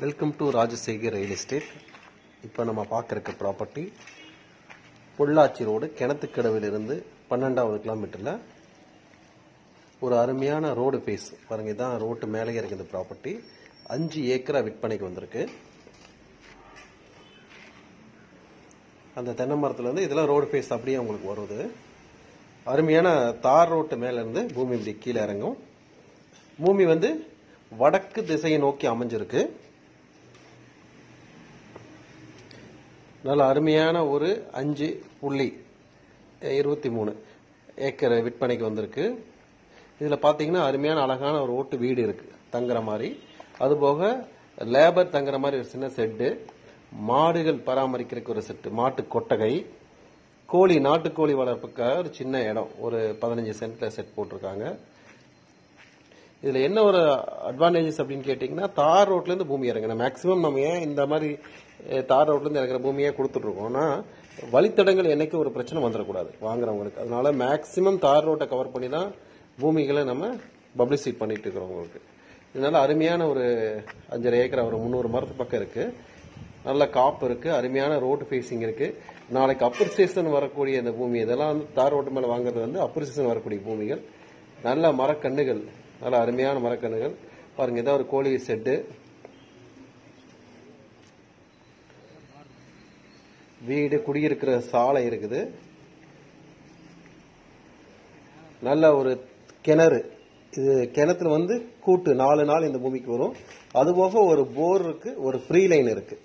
Welcome to Rajasekar real estate. இப்போ நம்ம பார்க்குறக்க ப்ராப்பர்ட்டி பொள்ளாச்சி ரோடு கிணத்துக்கடவிலிருந்து 12வது கிலோமீட்டரில் ஒரு அருமையான ரோடு ஃபேஸ் பாருங்க. இதுதான் ரோட்டு மேலே இருக்குது இந்த ப்ராப்பர்ட்டி. 5 ஏக்கரா விற்பனைக்கு வந்திருக்கு. அந்த தென்னை மரத்துலேருந்து இதெல்லாம் ரோடு ஃபேஸ் அப்படியே உங்களுக்கு வருது. அருமையான தார் ரோட்டு மேலேருந்து பூமி இப்படி கீழே இறங்கும். பூமி வந்து வடக்கு திசையை நோக்கி அமைஞ்சிருக்கு. நல்ல அருமையான ஒரு 5.23 ஏக்கர் விற்பனைக்கு வந்திருக்கு. இதில் பார்த்தீங்கன்னா அருமையான அழகான ஒரு ஓட்டு வீடு இருக்கு தங்குற மாதிரி. அதுபோக லேபர் தங்குற மாதிரி ஒரு சின்ன செட்டு, மாடுகள் பராமரிக்கிறதுக்கு ஒரு செட்டு, மாட்டு கொட்டகை, கோழி நாட்டுக்கோழி வளர்ப்புக்காக ஒரு சின்ன இடம், ஒரு 15 சென்ட்ல செட் போட்டிருக்காங்க. இதுல என்ன ஒரு அட்வான்டேஜஸ் அப்படின்னு கேட்டீங்கன்னா, தார் ரோட்ல இருந்து பூமி இறங்கணும். மேக்சிமம் நம்ம ஏன் இந்த மாதிரி தார் ரோட்ல இருந்து இறங்குற பூமியே கொடுத்துட்டு இருக்கோம்னா, வழித்தடங்கள் என்னைக்கு ஒரு பிரச்சனை வந்துடக்கூடாது வாங்குறவங்களுக்கு. அதனால மேக்சிமம் தார் ரோட்டை கவர் பண்ணி தான் பூமிகளை நம்ம பப்ளிசிட் பண்ணிட்டு இருக்கிறோம் உங்களுக்கு. இதனால அருமையான ஒரு 5.5 ஏக்கர், ஒரு 300 மரத்து பக்கம் இருக்கு. நல்ல காப்பு இருக்கு, அருமையான ரோடு ஃபேஸிங் இருக்கு. நாளைக்கு அப்பர் சீசன் வரக்கூடிய இந்த பூமி, இதெல்லாம் வந்து தார் ரோட்டு மேல வாங்குறது வந்து அப்பர் சீசன் வரக்கூடிய பூமிகள். நல்ல மரக்கண்ணுகள், நல்ல அருமையான மரக்கண்ணுகள் பாருங்க. இதான் ஒரு கோழி செட்டு, வீடு, குடியிருக்கிற சாலை இருக்குது. நல்ல ஒரு கிணறு. இது கிணத்துல வந்து கூட்டு 4 நாள் இந்த பூமிக்கு வரும். அதுபோக ஒரு போர் இருக்கு, ஒரு ஃப்ரீ லைன் இருக்கு.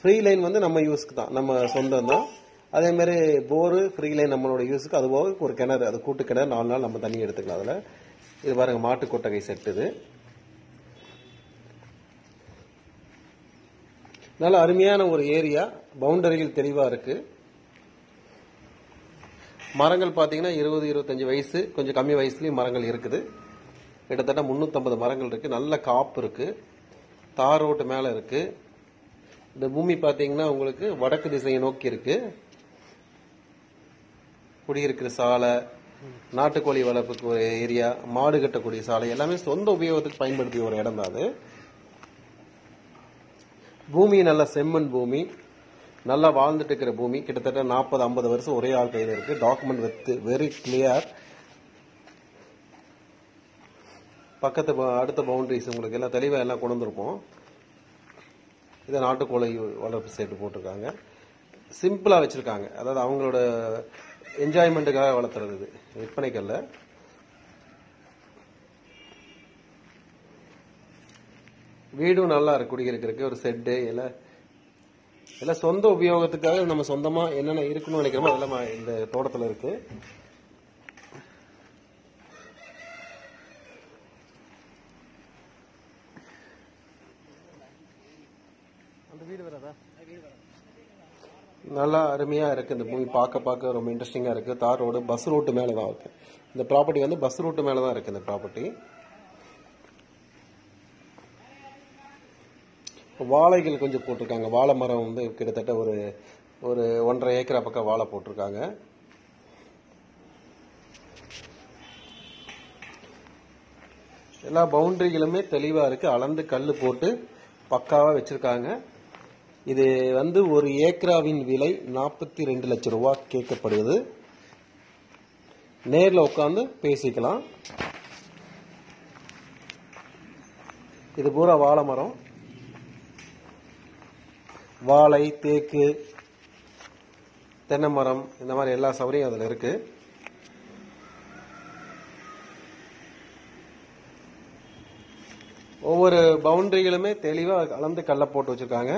ஃப்ரீ லைன் வந்து நம்ம யூஸ்க்கு தான், நம்ம சொந்தம் தான். அதே மாதிரி போரு, ஃப்ரீ லைன் நம்மளோட யூஸுக்கு. அதுபோக ஒரு கிணறு, அது கூட்டு கிணறு, 4 நாள் நம்ம தண்ணி எடுத்துக்கலாம். அதுல இது பாருங்க, மாட்டு கொட்டகை செட். இது நல்ல அருமையான ஒரு ஏரியா, பவுண்டரிகள் தெளிவா இருக்கு. மரங்கள் பாத்தீங்கன்னா 20-25 வயசு, கொஞ்சம் கம்மி வயசுலயும் மரங்கள் இருக்குது. கிட்டத்தட்ட 350 மரங்கள் இருக்கு. நல்ல காப்பு இருக்கு, தார் ரோட்டு மேல இருக்கு. இந்த பூமி பாத்தீங்கன்னா உங்களுக்கு வடக்கு திசையை நோக்கி இருக்கு. குடியிருக்கிற சாலை, நாட்டுக்கோழி வளர்ப்புக்கு ஒரு ஏரியா, மாடு கட்டக்கூடிய சாலை, எல்லாமே சொந்த உபயோகத்துக்கு பயன்படுத்திய ஒரு இடம் தான் அது. பூமி நல்ல செம்மண் பூமி, நல்லா வாழ்ந்துட்டு இருக்கிற பூமி. கிட்டத்தட்ட 40-50 வருஷம் ஒரே ஆள் கையில் இருக்கு. Document with very clear. பக்கத்து அடுத்த பவுண்டரிஸ் உங்களுக்கு எல்லாம் தெளிவா எல்லாம் கொண்டு வந்திருப்போம். இதை நாட்டுக்கோழி வளர்ப்பு செட்டு போட்டிருக்காங்க. சிம்பிளா வச்சிருக்காங்க, அதாவது அவங்களோட என்ஜாய்மெண்ட்டுக்காக வளர்த்துறது. இது விற்பனைக்கல்ல. வீடும் நல்லா இருக்கு, குடியிருக்கிறதுக்கு ஒரு செட்டு, எல்லாம் சொந்த உபயோகத்துக்காக நம்ம சொந்தமா என்னென்ன இருக்கணும்னு நினைக்கிறோமோ அதெல்லாம் இந்த தோட்டத்தில் இருக்கு. நல்லா அருமையா இருக்கு. இந்த பூமி பார்க்க ரொம்ப இன்ட்ரெஸ்டிங்கா இருக்கு. தார் ரோடு, பஸ் ரூட்டு மேலதான் இருக்கு. இந்த ப்ராப்பர்ட்டி வந்து பஸ் ரூட்டு மேலதான் இருக்கு இந்த ப்ராப்பர்ட்டி. வாழைகள் கொஞ்சம் போட்டிருக்காங்க. வாழை மரம் வந்து கிட்டத்தட்ட ஒரு 1.5 ஏக்கரா பக்கம் வாழை போட்டிருக்காங்க. எல்லா பவுண்டரிகளுமே தெளிவா இருக்கு, அளந்து கல்லு போட்டு பக்காவா வச்சிருக்காங்க. இது வந்து ஒரு ஏக்கராவின் விலை 42 லட்சம் ரூபாய் கேட்கப்படுவது. நேர்ல உட்காந்து பேசிக்கலாம். இது பூரா வாழை மரம், வாழை, தேக்கு, தென்னை மரம், இந்த மாதிரி எல்லா சௌகரியம் அதுல இருக்கு. ஒவ்வொரு பவுண்டரிகளுமே தெளிவா அளந்து கல்ல போட்டு வச்சிருக்காங்க.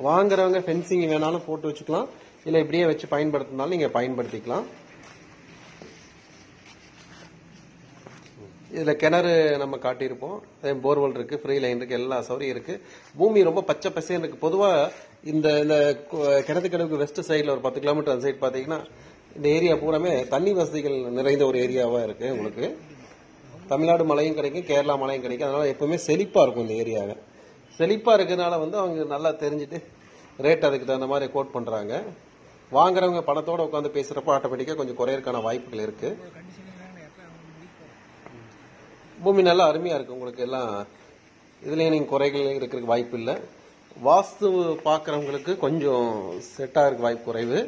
வாங்குறவங்க ஃபென்சிங் வேணாலும் போட்டு வச்சுக்கலாம், இல்ல இப்படியே வச்சு பயன்படுத்தினாலும் நீங்க பயன்படுத்திக்கலாம். இதுல கிணறு நம்ம காட்டியிருப்போம், போர்வெல் இருக்கு, ஃப்ரீ லைன் இருக்கு, எல்லா சௌகரியம் இருக்கு. பூமி ரொம்ப பச்சை பசேன்னு இருக்கு. பொதுவா இந்த கிணத்துக்கடவுக்கு வெஸ்ட் சைட்ல ஒரு 10 கிலோமீட்டர் அந்த சைடு பாத்தீங்கன்னா இந்த ஏரியா பூராமே தண்ணி வசதிகள் நிறைந்த ஒரு ஏரியாவா இருக்கு. உங்களுக்கு தமிழ்நாடு மழையும் கிடைக்கும், கேரளா மழையும் கிடைக்கும். அதனால எப்பவுமே செழிப்பா இருக்கும் இந்த ஏரியாவை. செழிப்பா இருக்கிறதுனால வந்து அவங்க நல்லா தெரிஞ்சுட்டு ரேட் அதுக்கு தகுந்த மாதிரி கோட் பண்றாங்க. வாங்குறவங்க பணத்தோட உட்காந்து பேசுறப்ப ஆட்டோமேட்டிக்கா கொஞ்சம் குறையறதுக்கான வாய்ப்புகள் இருக்கு. பூமி நல்லா அருமையா இருக்கு. உங்களுக்கு எல்லாம் இதுலேயும் நீங்கள் குறைகள் இருக்கிறதுக்கு வாய்ப்பு இல்லை. வாஸ்து பார்க்குறவங்களுக்கு கொஞ்சம் செட் ஆகிறதுக்கு வாய்ப்பு குறைவு.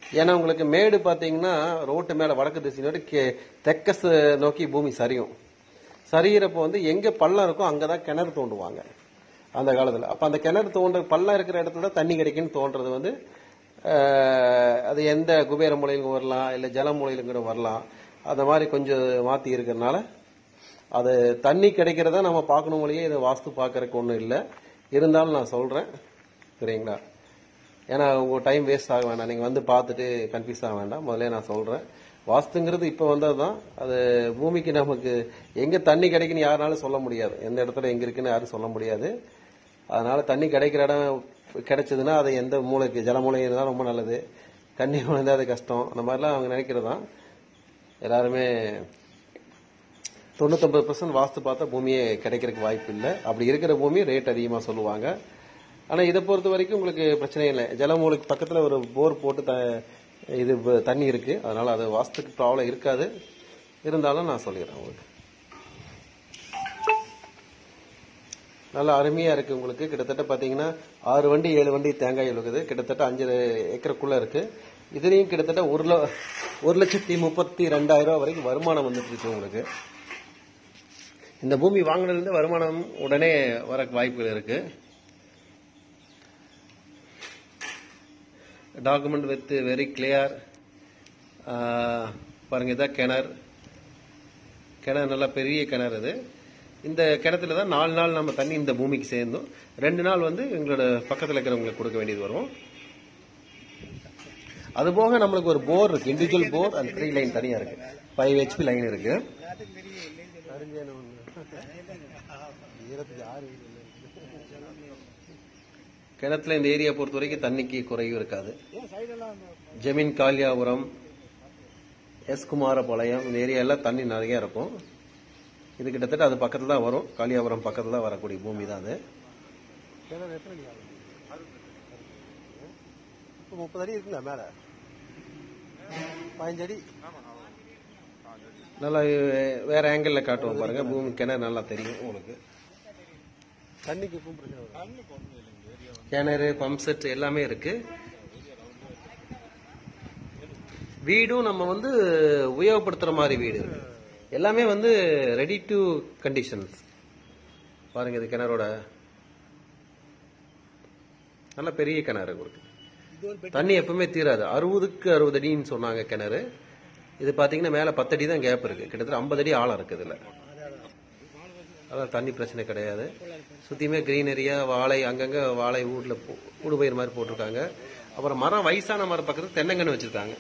ஏன்னா உங்களுக்கு மேடு பார்த்தீங்கன்னா ரோட்டு மேலே வடக்கு திசை நோக்கி தெற்க நோக்கி பூமி சரியும். சரிகிறப்போ வந்து எங்கே பள்ளம் இருக்கோ அங்கே தான் கிணறு தோண்டுவாங்க அந்த காலத்தில். அப்போ அந்த கிணறு பள்ளம் இருக்கிற இடத்துல தான் தண்ணி கிடைக்குன்னு தோன்றது வந்து அது எந்த குபேர மூலையிலும் வரலாம், இல்லை ஜல மூலையிலும் கூட வரலாம். அந்த மாதிரி கொஞ்சம் மாற்றி இருக்கிறதுனால அது தண்ணி கிடைக்கிறத நம்ம பார்க்கணும் மொழியே இதை வாஸ்து பார்க்கறதுக்கு ஒன்றும் இல்லை. இருந்தாலும் நான் சொல்கிறேன், சரிங்களா? ஏன்னா உங்கள் டைம் வேஸ்ட் ஆக வேண்டாம், நீங்கள் வந்து பார்த்துட்டு கன்ஃபியூஸ் ஆக வேண்டாம். முதல்ல நான் சொல்கிறேன், வாஸ்துங்கிறது இப்போ வந்தது தான். அது பூமிக்கு நமக்கு எங்கே தண்ணி கிடைக்குன்னு யாருனாலும் சொல்ல முடியாது, எந்த இடத்துல எங்கே இருக்குன்னு யாரும் சொல்ல முடியாது. அதனால் தண்ணி கிடைக்கிற இடம் கிடைச்சதுன்னா அது எந்த மூளைக்கு ஜல மூளை இருந்தால் ரொம்ப நல்லது, தண்ணி இருந்தால் அது கஷ்டம். அந்த மாதிரிலாம் அவங்க நினைக்கிறது தான். எல்லாருமே 99% வாஸ்து பார்த்தா பூமியே கிடைக்கிறதுக்கு வாய்ப்பு இல்லை. அப்படி இருக்கிற பூமி ரேட் அதிகமாக சொல்லுவாங்க. ஆனால் இதை பொறுத்த வரைக்கும் உங்களுக்கு பிரச்சனை இல்லை. ஜலமூலைக்கு பக்கத்தில் ஒரு போர் போட்டு இது தண்ணி இருக்கு, அதனால அது வாஸ்துக்கு ப்ராப்ளம் இருக்காது. இருந்தாலும் நான் சொல்லிடுறேன் உங்களுக்கு. நல்லா அருமையா இருக்கு. உங்களுக்கு கிட்டத்தட்ட பாத்தீங்கன்னா 6 வண்டி 7 வண்டி தேங்காய் இருக்குது. கிட்டத்தட்ட 5 ஏக்கருக்குள்ள இருக்கு. இதுலயும் கிட்டத்தட்ட 1,32,000 வரைக்கும் வருமானம் வந்துட்டு இருக்கு உங்களுக்கு. இந்த பூமி வாங்கினதுலேருந்து வருமானம் உடனே வர வாய்ப்புகள் இருக்கு. Document with very clear. பாருங்க, இதான் கிணறு. நல்லா பெரிய கிணறு இது. இந்த கிணத்துல தான் 4 நாள் நம்ம தண்ணி இந்த பூமிக்கு சேர்ந்தோம். 2 நாள் வந்து எங்களோட பக்கத்தில் இருக்கிறவங்களுக்கு கொடுக்க வேண்டியது வரும். அதுபோக நம்மளுக்கு ஒரு போர் இருக்கு, இண்டிவிஜுவல் போர் அண்ட் 3 லைன் தனியா இருக்கு. 5 HP லைன் இருக்கு. கிணத்துல இந்த ஏரியா பொறுத்த வரைக்கும் தண்ணிக்கு குறைவு இருக்காது. ஜமீன் காளியாபுரம், எஸ் குமாரபாளையம், இந்த ஏரியா எல்லாம் தண்ணி நிறைய இருக்கும். இது கிட்டத்தட்ட அது பக்கத்துல தான் வரும். காளியாபுரம் பக்கத்துல தான் வரக்கூடிய பூமி தான் அது. 30 அடி இருக்குங்களா மேல? 15 அடி. நல்லா வேற ஆங்கிள் காட்டுவோம் பாருங்க. பூமி கிணறு நல்லா தெரியும் உங்களுக்கு. தண்ணிக்கு கிணறு, பம்ப் செட் எல்லாமே இருக்கு. வீடும் நம்ம வந்து உபயோகப்படுத்துற மாதிரி வீடு இருக்கு. எல்லாமே வந்து ரெடி டு கண்டிஷன்ஸ். பாருங்க, இது கிணறோட நல்ல பெரிய கிணறு இருக்கு. தண்ணி எப்பவுமே தீராது. 60க்கு 60 அடின்னு சொன்னாங்க கிணறு. இது பாத்தீங்கன்னா மேல 10 அடி தான் கேப் இருக்கு. கிட்டத்தட்ட 50 அடி ஆழம் இருக்கு இதுல. அதான் தண்ணி பிரச்சனை கிடையாது. சுத்தியுமே கிரீனரியா, வாழை, அங்கங்க வாழை வீட்டுல ஊடுபயிர் மாதிரி போட்டிருக்காங்க. அப்புறம் மரம், வயசான மரம் பக்கத்துல தென்னங்கன்னு வச்சிருக்காங்க.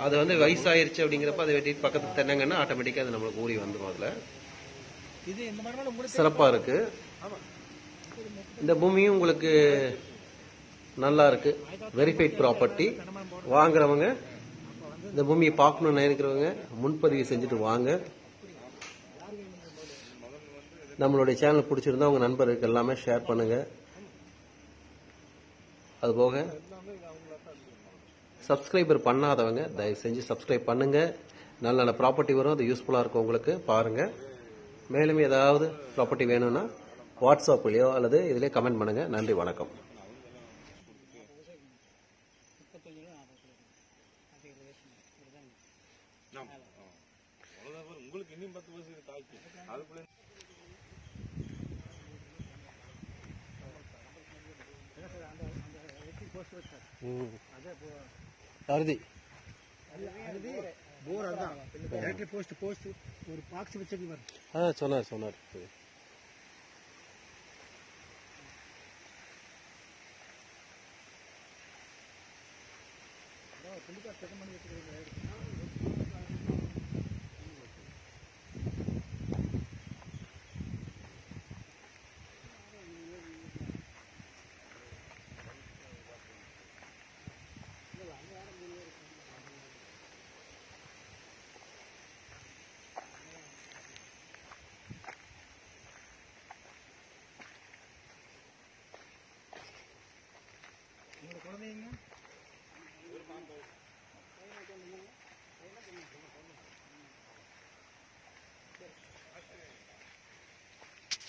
அது வந்து வயசாயிருச்சு அப்படிங்கிறப்ப அதை வெட்டிட்டு பக்கத்துல தென்னங்கன்னா ஆட்டோமேட்டிக்கா அது நம்மளுக்கு ஊறி வந்துடும். அதுல சிறப்பா இருக்கு. இந்த பூமியும் உங்களுக்கு நல்லா இருக்கு. Verified property. வாங்குறவங்க, இந்த பூமியை பார்க்கணும்னு நினைக்கிறவங்க முன்பதிவு செஞ்சுட்டு வாங்க. நம்மளுடைய சேனல் பிடிச்சிருந்தா உங்க நண்பர்களுக்கு எல்லாமே ஷேர் பண்ணுங்க. அதுபோக சப்ஸ்கிரைபர் பண்ணாதவங்க தயவு செஞ்சு சப்ஸ்கிரைப் பண்ணுங்க. நல்ல நல்ல ப்ராப்பர்ட்டி வரும், அது யூஸ்ஃபுல்லா இருக்கும் உங்களுக்கு. பாருங்க. மேலும் ஏதாவது ப்ராப்பர்ட்டி வேணும்னா வாட்ஸ்அப்லயோ அல்லது இதுல கமெண்ட் பண்ணுங்க. நன்றி, வணக்கம். உங்களுக்கு இன்னும் 10 வருஷம் தாக்கி அதுக்குள்ள அறுதி போர் அதான் பேட்டரி போஸ்ட் ஒரு பாக்ஸ் வச்சிருக்காரு. சொன்னார். குழந்தைங்க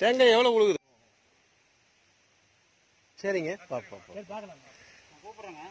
தேங்காய் எவ்வளவு உழுகுது? சரிங்க, பாப்பா கூப்பிடுறேங்க.